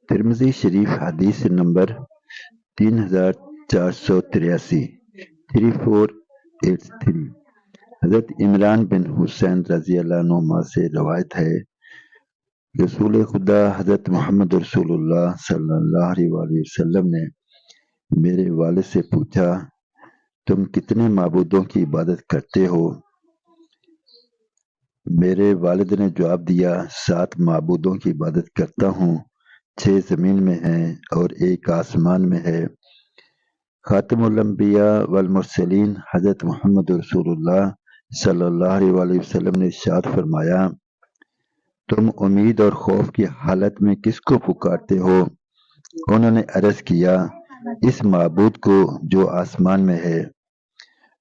ترمذی شریف حدیث نمبر 3483 3483 حضرت عمران بن حسین رضی اللہ عنہ سے روایت ہے، رسول خدا حضرت محمد رسول اللہ صلی اللہ علیہ وآلہ وسلم نے میرے والد سے پوچھا، تم کتنے معبودوں کی عبادت کرتے ہو؟ میرے والد نے جواب دیا، 7 معبودوں کی عبادت کرتا ہوں، 6 زمین میں ہیں اور 1 آسمان میں ہے۔ خاتم الانبیاء والمرسلین حضرت محمد رسول اللہ صلی اللہ علیہ وآلہ وسلم نے ارشاد فرمایا، تم امید اور خوف کی حالت میں کس کو پکارتے ہو؟ انہوں نے عرض کیا، اس معبود کو جو آسمان میں ہے۔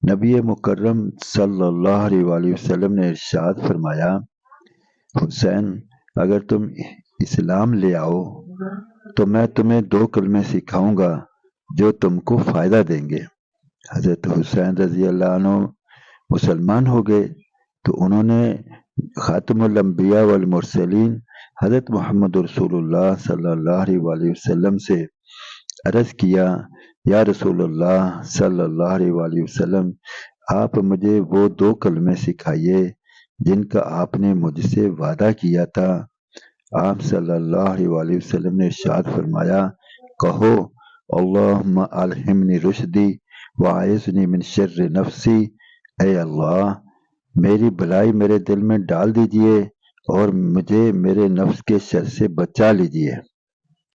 نبی مکرم صلی اللہ علیہ وآلہ وسلم نے ارشاد فرمایا، حسین، اگر تم اسلام لے آؤ تو میں تمہیں 2 کلمے سکھاؤں گا جو تم کو فائدہ دیں گے۔ حضرت حسین رضی اللہ عنہ مسلمان ہو گئے تو انہوں نے خاتم الانبیاء والمرسلین حضرت محمد رسول اللہ صلی اللہ علیہ وآلہ وسلم سے عرض کیا، یا رسول اللہ صلی اللہ علیہ وآلہ وسلم، آپ مجھے وہ 2 کلمے سکھائیے جن کا آپ نے مجھ سے وعدہ کیا تھا۔ آپ صلی اللہ علیہ وآلہ وسلم نے ارشاد فرمایا، کہو، اللہم الہمنی رشدی وعائذنی من شر نفسی، اے اللہ میری بھلائی میرے دل میں ڈال دیجئے اور مجھے میرے نفس کے شر سے بچا لیجئے۔